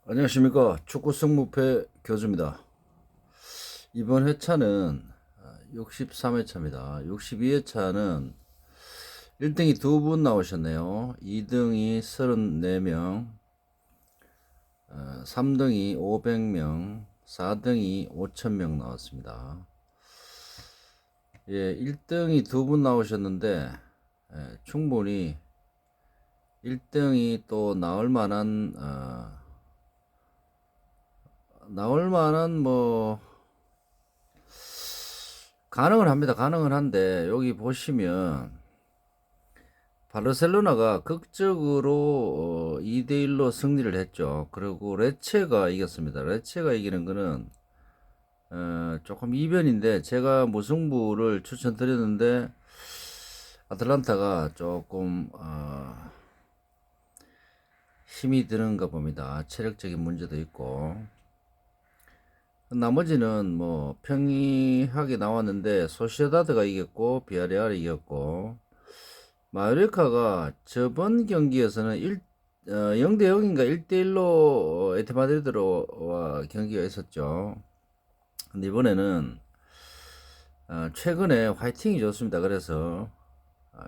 안녕하십니까. 축구 승무패 교주입니다. 이번 회차는 63회차입니다. 62회차는 1등이 두 분 나오셨네요. 2등이 34명, 3등이 500명, 4등이 5000명 나왔습니다. 예, 1등이 두 분 나오셨는데 충분히 1등이 또 나올 만한 뭐 가능은 합니다. 가능은 한데 여기 보시면 바르셀로나가 극적으로 2대1로 승리를 했죠. 그리고 레체가 이겼습니다. 레체가 이기는 거는 조금 이변인데 제가 무승부를 추천드렸는데 아틀란타가 조금 힘이 드는가 봅니다. 체력적인 문제도 있고 나머지는 뭐 평이하게 나왔는데 소시에다드가 이겼고 비아레알이 이겼고 마요르카가 저번 경기에서는 0대 0인가 1대 1로 에티마드리드와 경기가 있었죠. 근데 이번에는 최근에 화이팅이 좋습니다. 그래서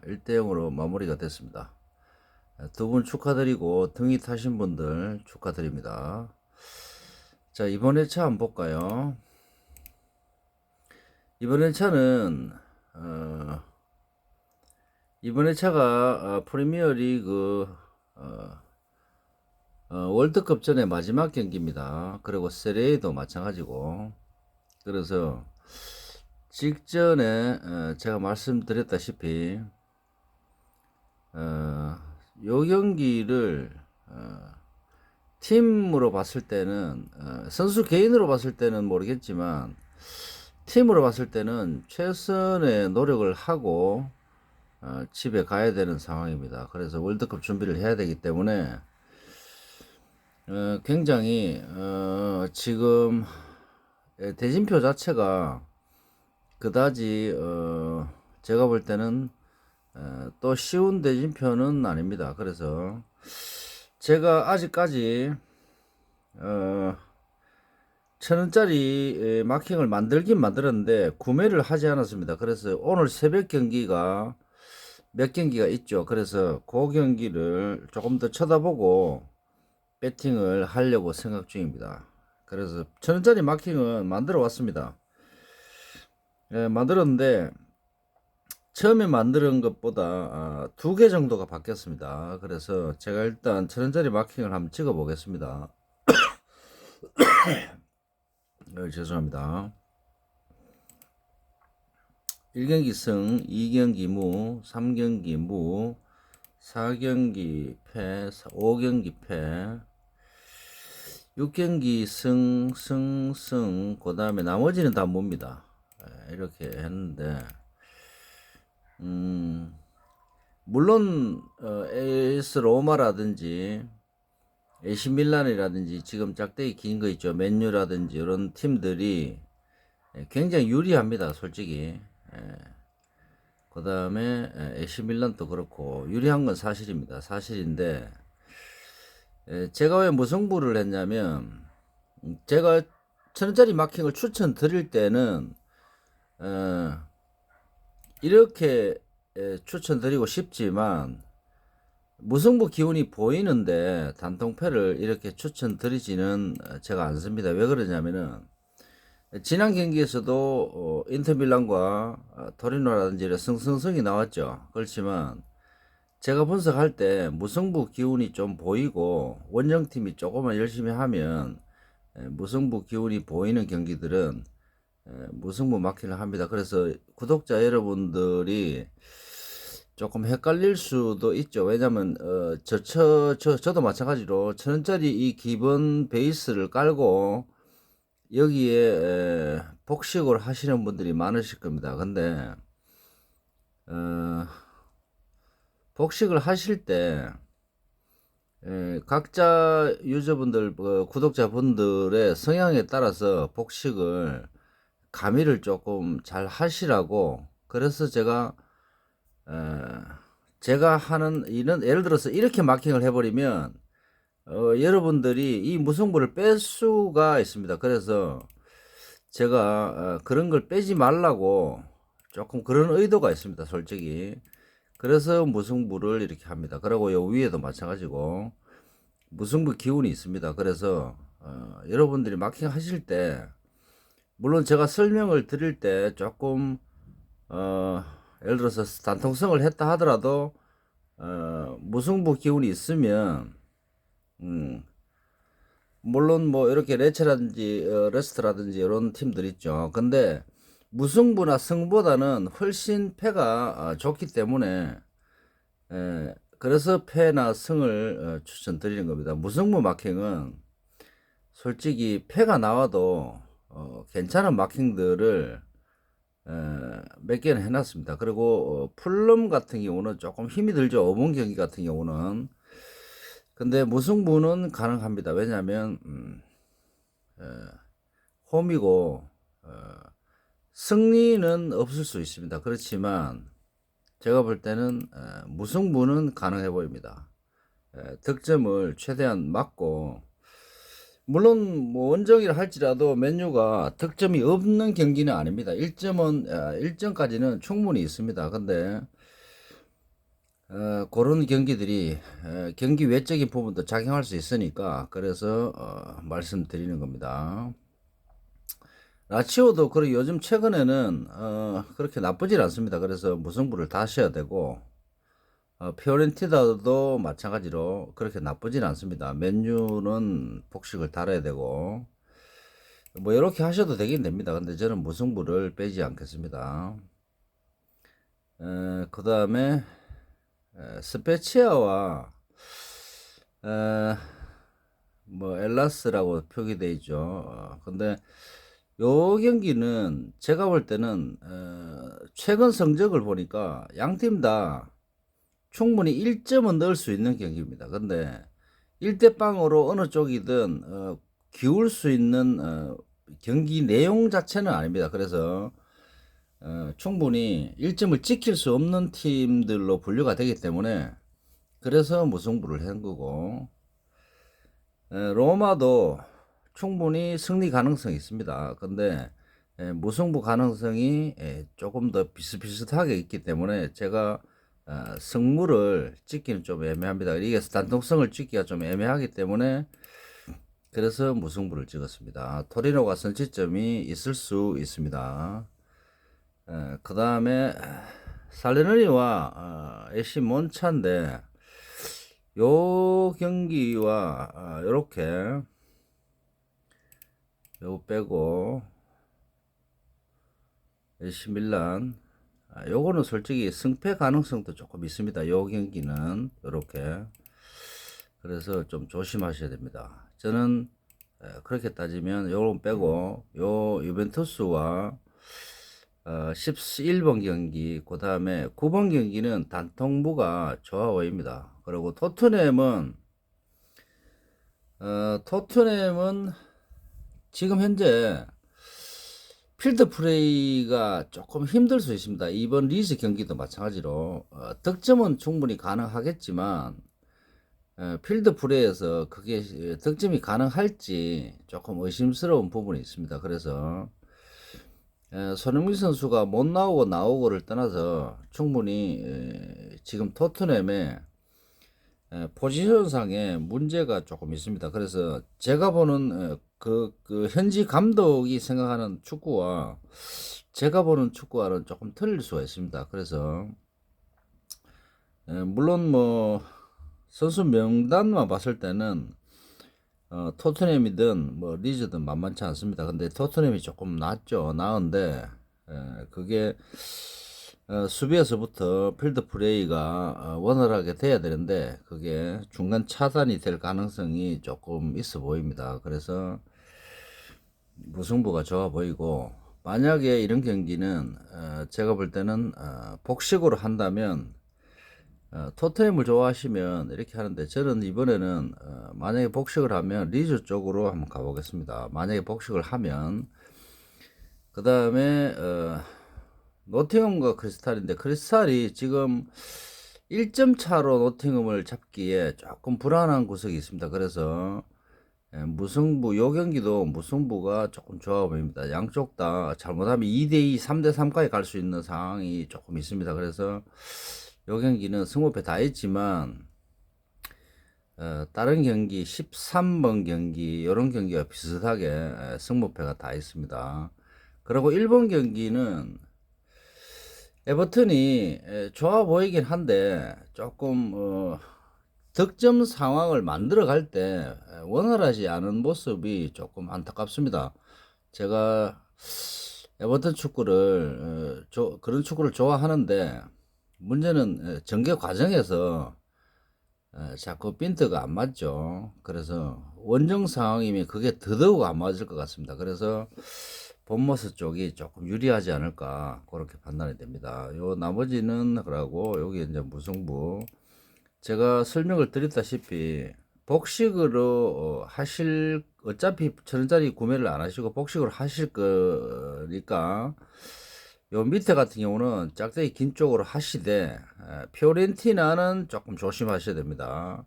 1대 0으로 마무리가 됐습니다. 두 분 축하드리고 등이 타신 분들 축하드립니다. 자, 이번 회차 한번 볼까요? 이번 회차는 이번 회차가 프리미어 리그 월드컵 전에 마지막 경기입니다. 그리고 세리에도 마찬가지고 그래서 직전에 제가 말씀드렸다시피 요 경기를 팀으로 봤을 때는 선수 개인으로 봤을 때는 모르겠지만 팀으로 봤을 때는 최선의 노력을 하고 집에 가야 되는 상황입니다. 그래서 월드컵 준비를 해야 되기 때문에 굉장히 지금 대진표 자체가 그다지 제가 볼 때는 또 쉬운 대진표는 아닙니다. 그래서 제가 아직까지 1000원짜리 마킹을 만들긴 만들었는데 구매를 하지 않았습니다. 그래서 오늘 새벽 경기가 몇 경기가 있죠. 그래서 그 경기를 조금 더 쳐다보고 배팅을 하려고 생각 중입니다. 그래서 1000원짜리 마킹은 만들어 왔습니다. 만들었는데 처음에 만드는 것보다 2개 정도가 바뀌었습니다. 그래서 제가 일단 1000원짜리 마킹을 한번 찍어 보겠습니다. 죄송합니다. 1경기 승, 2경기 무, 3경기 무, 4경기 패, 5경기 패, 6경기 승, 그 다음에 나머지는 다 무입니다. 이렇게 했는데, 물론, AS 로마라든지, AC 밀란이라든지, 지금 짝대기 긴 거 있죠. 맨유라든지, 이런 팀들이 굉장히 유리합니다, 솔직히. 그 다음에 AC 밀란도 그렇고, 유리한 건 사실입니다. 사실인데, 제가 왜 무승부를 했냐면 제가 1000원짜리 마킹을 추천드릴 때는 이렇게 추천드리고 싶지만 무승부 기운이 보이는데 단통패를 이렇게 추천드리지는 제가 않습니다. 왜 그러냐면은 지난 경기에서도 인터밀란과 토리노라든지 승승승이 나왔죠. 그렇지만 제가 분석할 때 무승부 기운이 좀 보이고 원정팀이 조금만 열심히 하면 무승부 기운이 보이는 경기들은 무승부 마킹을 합니다. 그래서 구독자 여러분들이 조금 헷갈릴 수도 있죠. 왜냐면 저도 마찬가지로 1000원짜리 이 기본 베이스를 깔고 여기에 복식을 하시는 분들이 많으실 겁니다. 근데 복식을 하실 때 각자 유저분들 구독자분들의 성향에 따라서 복식을 가미를 조금 잘 하시라고 그래서 제가 하는 이는 예를 들어서 이렇게 마킹을 해버리면 여러분들이 이 무승부를 뺄 수가 있습니다. 그래서 제가 그런 걸 빼지 말라고 조금 그런 의도가 있습니다. 솔직히. 그래서 무승부를 이렇게 합니다. 그리고 요 위에도 마찬가지고 무승부 기운이 있습니다. 그래서 여러분들이 마킹 하실 때 물론 제가 설명을 드릴 때 조금 예를 들어서 단통성을 했다 하더라도 무승부 기운이 있으면 물론 뭐 이렇게 레츠라든지 레스트라든지 이런 팀들 있죠. 근데 무승부나 승보다는 훨씬 패가 좋기 때문에 그래서 패나 승을 추천드리는 겁니다. 무승부 마킹은 솔직히 패가 나와도 괜찮은 마킹들을 몇 개는 해놨습니다. 그리고 풀럼 같은 경우는 조금 힘이 들죠. 5번 경기 같은 경우는. 근데 무승부는 가능합니다. 왜냐하면 홈이고 승리는 없을 수 있습니다. 그렇지만 제가 볼 때는 무승부는 가능해 보입니다. 득점을 최대한 막고 물론 뭐 원정이라 할지라도 맨유가 득점이 없는 경기는 아닙니다. 1점까지는 충분히 있습니다. 근데 그런 경기들이 경기 외적인 부분도 작용할 수 있으니까 그래서 말씀드리는 겁니다. 라치오도 그리고 요즘 최근에는 그렇게 나쁘질 않습니다. 그래서 무승부를 다셔야 되고 피오렌티나도 마찬가지로 그렇게 나쁘진 않습니다. 맨유는 복식을 달아야 되고 뭐 이렇게 하셔도 되긴 됩니다. 근데 저는 무승부를 빼지 않겠습니다. 그 다음에 스페치아와 뭐 엘라스라고 표기되어 있죠. 근데 요 경기는 제가 볼 때는 최근 성적을 보니까 양팀 다 충분히 1점은 넣을 수 있는 경기입니다. 근데 1대0으로 어느 쪽이든 기울 수 있는 경기 내용 자체는 아닙니다. 그래서 충분히 1점을 지킬 수 없는 팀들로 분류가 되기 때문에 그래서 무승부를 한 거고 로마도 충분히 승리 가능성이 있습니다. 근데 무승부 가능성이 조금 더 비슷비슷하게 있기 때문에 제가 승무를 찍기는 좀 애매합니다. 이게 단독성을 찍기가 좀 애매하기 때문에 그래서 무승부를 찍었습니다. 토리노가 선취점이 있을 수 있습니다. 그 다음에 살레르니와 AC 몬차인데 요 경기와 요렇게 요 빼고 AC 밀란 요거는 솔직히 승패 가능성도 조금 있습니다. 요 경기는 요렇게 그래서 좀 조심하셔야 됩니다. 저는 그렇게 따지면 요건 빼고 요 유벤투스와 11번 경기 그 다음에 9번 경기는 단통부가 좋아 보입니다. 그리고 토트넘은 지금 현재 필드 플레이가 조금 힘들 수 있습니다. 이번 리즈 경기도 마찬가지로 득점은 충분히 가능하겠지만 필드 플레이에서 그게 득점이 가능할지 조금 의심스러운 부분이 있습니다. 그래서 손흥민 선수가 못 나오고 나오고를 떠나서 충분히 지금 토트넘의 포지션상에 문제가 조금 있습니다. 그래서 제가 보는 그 현지 감독이 생각하는 축구와 제가 보는 축구와는 조금 틀릴 수가 있습니다. 그래서 물론 뭐 선수 명단만 봤을 때는 토트넘이든 뭐 리즈든 만만치 않습니다. 근데 토트넘이 조금 나은데 그게 수비에서부터 필드 플레이가 원활하게 돼야 되는데 그게 중간 차단이 될 가능성이 조금 있어 보입니다. 그래서 무승부가 좋아 보이고 만약에 이런 경기는 제가 볼 때는 복식으로 한다면 토트넘을 좋아하시면 이렇게 하는데 저는 이번에는 만약에 복식을 하면 리즈 쪽으로 한번 가보겠습니다. 만약에 복식을 하면 그 다음에 노팅엄과 크리스탈인데 크리스탈이 지금 1점 차로 노팅엄을 잡기에 조금 불안한 구석이 있습니다. 그래서 무승부, 요 경기도 무승부가 조금 좋아 보입니다. 양쪽 다 잘못하면 2대2, 3대3까지 갈 수 있는 상황이 조금 있습니다. 그래서 요 경기는 승부패 다 있지만 다른 경기 13번 경기 이런 경기가 비슷하게 승부패가 다 있습니다. 그리고 1번 경기는 에버튼이 좋아 보이긴 한데 조금 득점 상황을 만들어 갈 때 원활하지 않은 모습이 조금 안타깝습니다. 제가 에버튼 축구를 그런 축구를 좋아하는데 문제는 전개 과정에서 자꾸 핀트가 안 맞죠. 그래서 원정 상황이면 그게 더더욱 안 맞을 것 같습니다. 그래서 본머스 쪽이 조금 유리하지 않을까 그렇게 판단이 됩니다. 요 나머지는 그러고 여기 이제 무승부 제가 설명을 드렸다시피 복식으로 하실 어차피 1,000원짜리 구매를 안 하시고 복식으로 하실 거니까 요 밑에 같은 경우는 짝대기 긴 쪽으로 하시되 피오렌티나는 조금 조심하셔야 됩니다.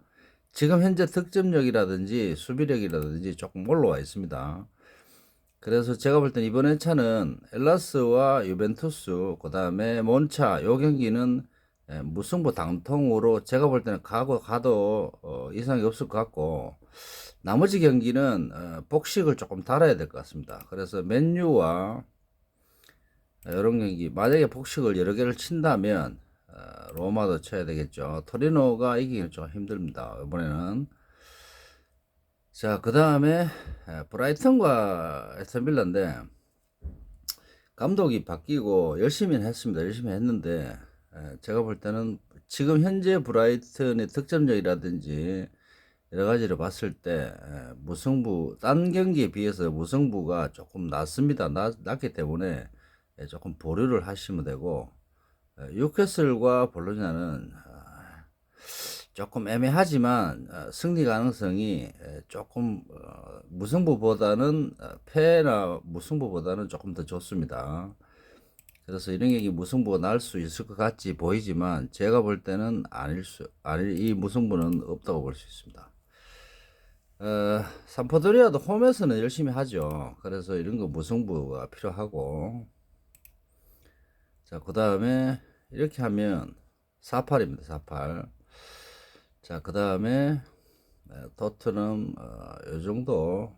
지금 현재 득점력이라든지 수비력이라든지 조금 올라와 있습니다. 그래서 제가 볼 땐 이번 회차는 엘라스와 유벤투스 그 다음에 몬차 요 경기는 무승부 당통으로 제가 볼 때는 가도 이상이 없을 것 같고 나머지 경기는 복식을 조금 달아야 될 것 같습니다. 그래서 맨유와 이런 경기 만약에 복식을 여러 개를 친다면 로마도 쳐야 되겠죠. 토리노가 이기기는 좀 힘듭니다. 이번에는 자, 그 다음에 브라이턴과 에스턴 빌라인데 감독이 바뀌고 열심히는 했습니다. 열심히 했는데 제가 볼 때는 지금 현재 브라이튼의 득점력이라든지 여러 가지를 봤을 때 무승부 딴 경기에 비해서 무승부가 조금 낮습니다. 낮기 때문에 조금 보류를 하시면 되고 뉴캐슬과 볼로냐는 조금 애매하지만 승리 가능성이 조금 무승부보다는 패나 무승부보다는 조금 더 좋습니다. 그래서 이런 경기 무승부가 날 수 있을 것 같이 보이지만 제가 볼 때는 이 무승부는 없다고 볼 수 있습니다. 삼포도리아도 홈에서는 열심히 하죠. 그래서 이런 거 무승부가 필요하고 자, 그 다음에 이렇게 하면 48입니다. 48. 자, 그 다음에 토트넘 요 정도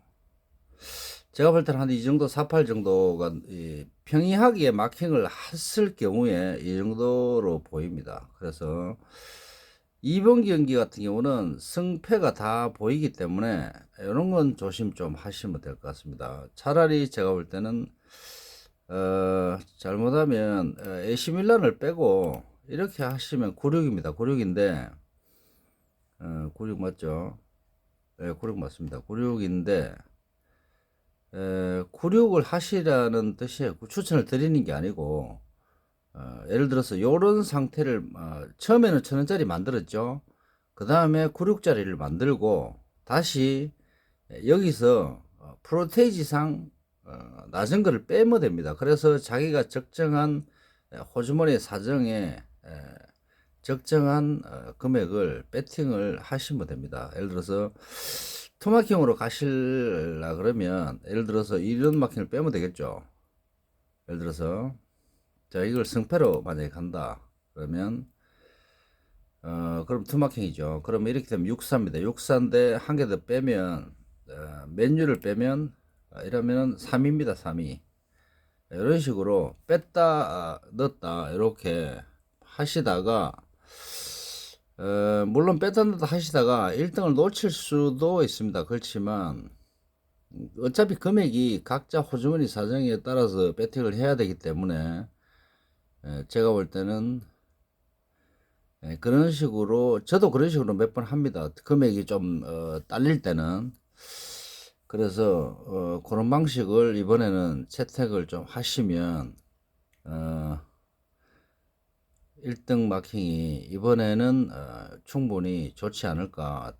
제가 볼 때는 한 이 정도 48 정도가 평이하게 마킹을 했을 경우에 이 정도로 보입니다. 그래서 이번 경기 같은 경우는 승패가 다 보이기 때문에 이런 건 조심 좀 하시면 될 것 같습니다. 차라리 제가 볼 때는 잘못하면 AC 밀란을 빼고 이렇게 하시면 96입니다. 96인데 96 맞죠? 네, 96 맞습니다. 96인데 96을 하시라는 뜻이에요. 추천을 드리는 게 아니고 예를 들어서 요런 상태를 처음에는 1,000원짜리 만들었죠. 그 다음에 96짜리를 만들고 다시 여기서 프로테이지상 낮은 거를 빼면 됩니다. 그래서 자기가 적정한 호주머니 사정에 적정한 금액을 배팅을 하시면 됩니다. 예를 들어서 투마킹으로 가실라 그러면 예를 들어서 이런 마킹을 빼면 되겠죠. 예를 들어서 자 이걸 승패로 만약에 간다 그러면 그럼 투마킹이죠. 그러면 이렇게 되면 64입니다. 64인데 한 개 더 빼면 맨유를 빼면 이러면 3입니다. 3위 이런 식으로 뺐다 넣었다 이렇게 하시다가 물론 뺐다 넣었다 하시다가 1등을 놓칠 수도 있습니다. 그렇지만 어차피 금액이 각자 호주머니 사정에 따라서 배팅을 해야 되기 때문에 제가 볼 때는 그런 식으로 저도 그런 식으로 몇 번 합니다. 금액이 좀 딸릴 때는 그래서 그런 방식을 이번에는 채택을 좀 하시면 1등 마킹이 이번에는 충분히 좋지 않을까.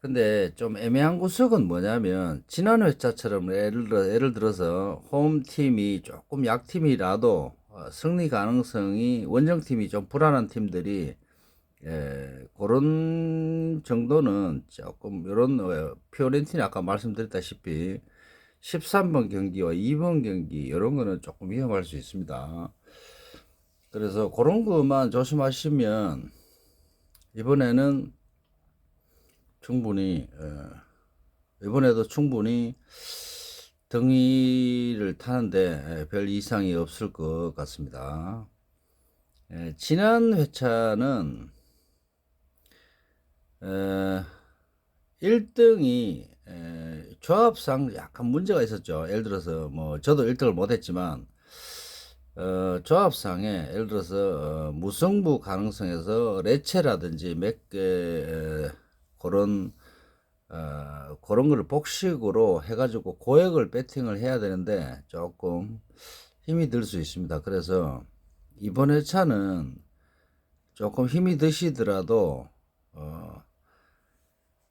근데 좀 애매한 구석은 뭐냐면 지난 회차처럼 예를 들어서 홈팀이 조금 약팀이라도 승리 가능성이 원정팀이 좀 불안한 팀들이 그런 정도는 조금 이런 피오렌티나 아까 말씀드렸다시피 13번 경기와 2번 경기 이런 거는 조금 위험할 수 있습니다. 그래서 그런 것만 조심하시면 이번에는 충분히 이번에도 충분히 등위를 타는데 별 이상이 없을 것 같습니다. 지난 회차는 1등이 조합상 약간 문제가 있었죠. 예를 들어서 뭐 저도 1등을 못했지만 조합상에 예를 들어서 무승부 가능성에서 레체라든지 몇 개 그런 그런 거를 복식으로 해가지고 고액을 배팅을 해야 되는데 조금 힘이 들 수 있습니다. 그래서 이번 회차는 조금 힘이 드시더라도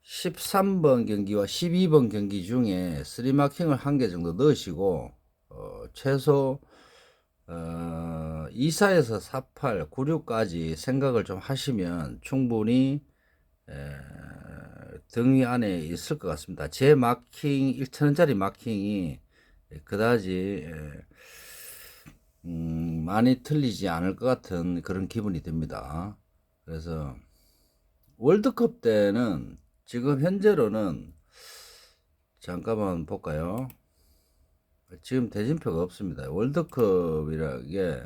13번 경기와 12번 경기 중에 3마킹을 한 개 정도 넣으시고 최소 24에서 48, 96까지 생각을 좀 하시면 충분히 등위 안에 있을 것 같습니다. 제 마킹 1,000원짜리 마킹이 그다지 많이 틀리지 않을 것 같은 그런 기분이 듭니다. 그래서 월드컵 때는 지금 현재로는 잠깐만 볼까요? 지금 대진표가 없습니다. 월드컵이라는 게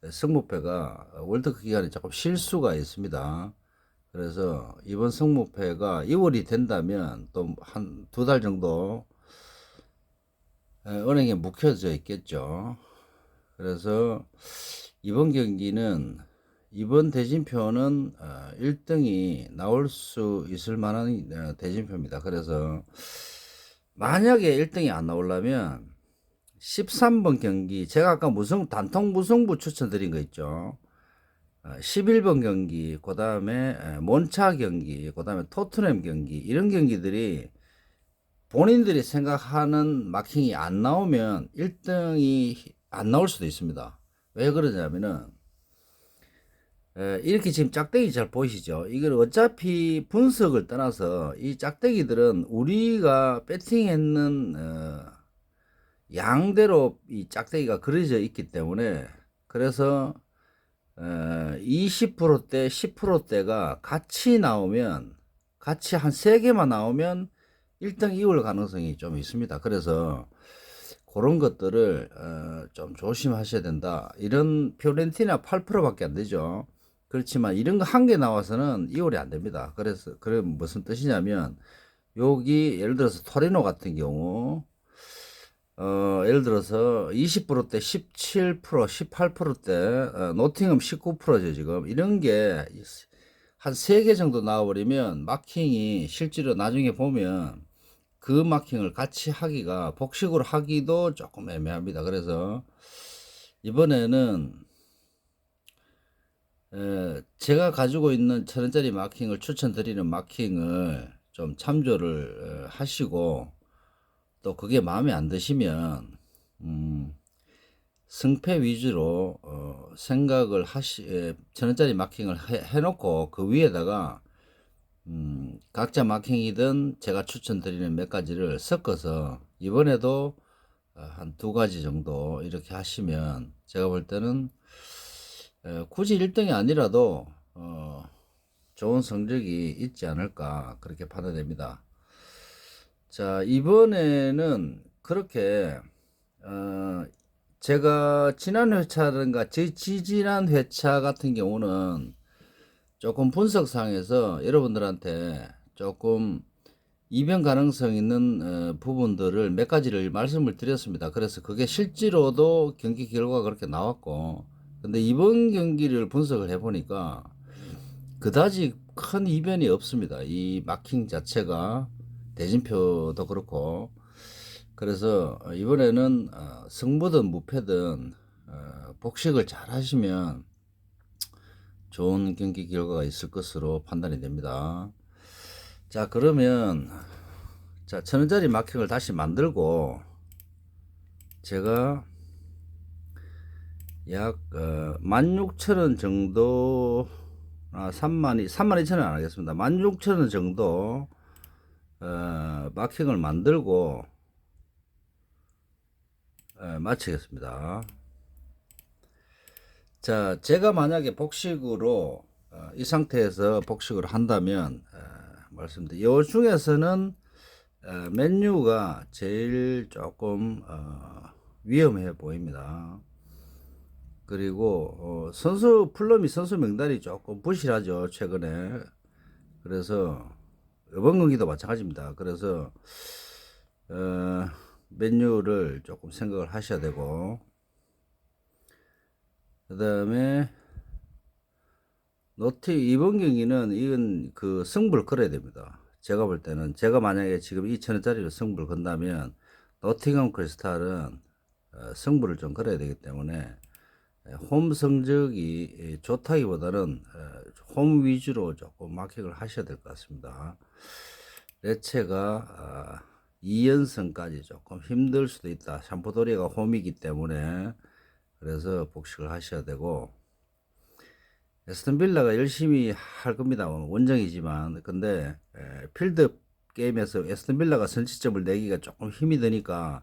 승무패가 월드컵 기간에 조금 실수가 있습니다. 그래서 이번 승무패가 2월이 된다면 또 한 2달 정도 은행에 묵혀져 있겠죠. 그래서 이번 경기는 이번 대진표는 1등이 나올 수 있을 만한 대진표입니다. 그래서 만약에 1등이 안 나오려면 13번 경기 제가 아까 단통 무승부 추천드린 거 있죠. 11번 경기, 그 다음에 몬차 경기, 그 다음에 토트넘 경기 이런 경기들이 본인들이 생각하는 마킹이 안 나오면 1등이 안 나올 수도 있습니다. 왜 그러냐면은 이렇게 지금 짝대기 잘 보이시죠? 이걸 어차피 분석을 떠나서 이 짝대기들은 우리가 배팅했는 양대로 이 짝대기가 그려져 있기 때문에 그래서 20%대, 10%대가 같이 나오면 같이 한 3개만 나오면 1등 이을 가능성이 좀 있습니다. 그래서 그런 것들을 좀 조심하셔야 된다. 이런 피오렌티나 8%밖에 안 되죠. 그렇지만 이런 거 한 개 나와서는 이월이 안 됩니다. 그래서 그래 무슨 뜻이냐면 여기 예를 들어서 토리노 같은 경우 예를 들어서 20%대 17%, 18%대 노팅엄 19%죠 지금 이런 게 한 3개 정도 나와버리면 마킹이 실제로 나중에 보면 그 마킹을 같이 하기가 복식으로 하기도 조금 애매합니다. 그래서 이번에는 제가 가지고 있는 1,000원짜리 마킹을 추천드리는 마킹을 좀 참조를 하시고 또 그게 마음에 안 드시면 승패 위주로 생각을 1,000원짜리 마킹을 해놓고 그 위에다가 각자 마킹이든 제가 추천드리는 몇 가지를 섞어서 이번에도 한 2가지 정도 이렇게 하시면 제가 볼 때는 굳이 1등이 아니라도 좋은 성적이 있지 않을까 그렇게 판단됩니다. 자, 이번에는 그렇게 제가 지난 회차든가 지지난 회차 같은 경우는 조금 분석상에서 여러분들한테 조금 이변 가능성 있는 부분들을 몇 가지를 말씀을 드렸습니다. 그래서 그게 실제로도 경기 결과가 그렇게 나왔고 근데 이번 경기를 분석을 해보니까 그다지 큰 이변이 없습니다. 이 마킹 자체가 대진표도 그렇고 그래서 이번에는 승부든 무패든 복식을 잘 하시면 좋은 경기 결과가 있을 것으로 판단이 됩니다. 자, 그러면 자 1,000원짜리 마킹을 다시 만들고 제가 약 16,000원 정도, 32,000원 안 하겠습니다. 16,000원 정도 마킹을 만들고 마치겠습니다. 자, 제가 만약에 복식으로 이 상태에서 복식을 한다면 말씀드려, 요 중에서는 맨유가 제일 조금 위험해 보입니다. 그리고 선수 플럼이 선수 명단이 조금 부실하죠, 최근에. 그래서 이번 경기도 마찬가지입니다. 그래서 맨유를 조금 생각을 하셔야 되고, 그 다음에 이번 경기는 이건 그 승부를 걸어야 됩니다. 제가 볼 때는, 제가 만약에 지금 2,000원짜리로 승부를 건다면 노팅엄 크리스탈은 승부를 좀 걸어야 되기 때문에 홈 성적이 좋다기보다는 홈 위주로 조금 마킹을 하셔야 될 것 같습니다. 레체가 2연승까지 조금 힘들 수도 있다. 샴푸도리가 홈이기 때문에. 그래서 복식을 하셔야 되고, 에스턴 빌라가 열심히 할 겁니다. 원정이지만. 근데 필드 게임에서 에스턴 빌라가 선취점을 내기가 조금 힘이 드니까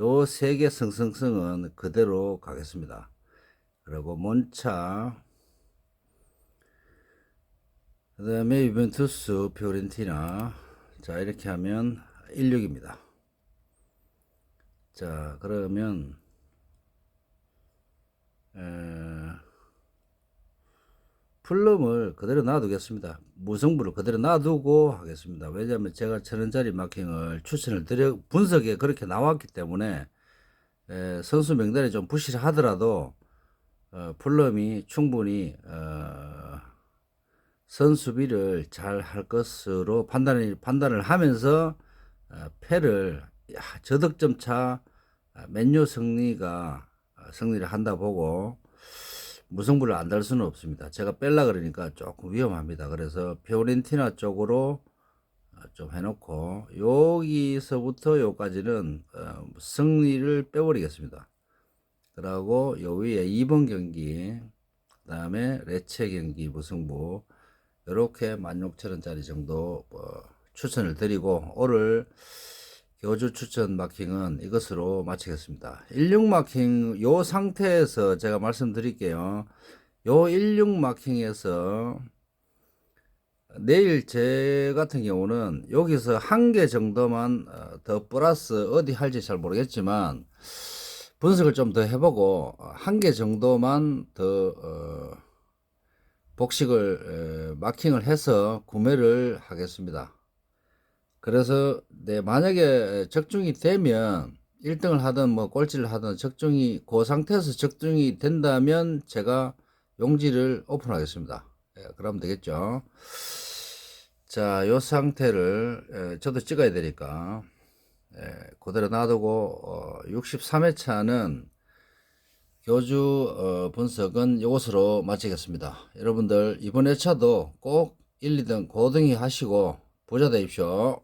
요 세 개 승승승은 그대로 가겠습니다. 그리고 몬차, 그 다음에 유벤투스, 피오렌티나. 자, 이렇게 하면 16입니다. 자, 그러면 플럼을 그대로 놔두겠습니다. 무승부를 그대로 놔두고 하겠습니다. 왜냐하면 제가 1,000원짜리 마킹을 추천을 분석에 그렇게 나왔기 때문에 선수 명단이 좀 부실하더라도 플럼이 충분히 선수비를 잘 할 것으로 판단을 하면서 패를 저득점 차 맨유 승리를 한다 보고 무승부를 안 달 수는 없습니다. 제가 뺄라 그러니까 조금 위험합니다. 그래서 피오렌티나 쪽으로 좀 해놓고 여기서부터 여기까지는 승리를 빼버리겠습니다. 그리고 요 위에 2번 경기, 그 다음에 레체 경기 무승부, 이렇게 16,000원짜리 정도 추천을 드리고, 오늘 교주 추천 마킹은 이것으로 마치겠습니다. 16 마킹, 요 상태에서 제가 말씀드릴게요. 요 16 마킹에서 내일 제 같은 경우는 여기서 한 개 정도만 더 플러스 어디 할지 잘 모르겠지만 분석을 좀 더 해보고 한 개 정도만 더 복식을 마킹을 해서 구매를 하겠습니다. 그래서 만약에 적중이 되면 1등을 하든 뭐 꼴찌를 하든 그 상태에서 적중이 된다면 제가 용지를 오픈하겠습니다. 그러면 되겠죠. 자, 요 상태를 저도 찍어야 되니까 그대로 놔두고 63회차는 교주 분석은 이것으로 마치겠습니다. 여러분들 이번 회차도 꼭 1, 2등 고등이 하시고 부자 되십시오.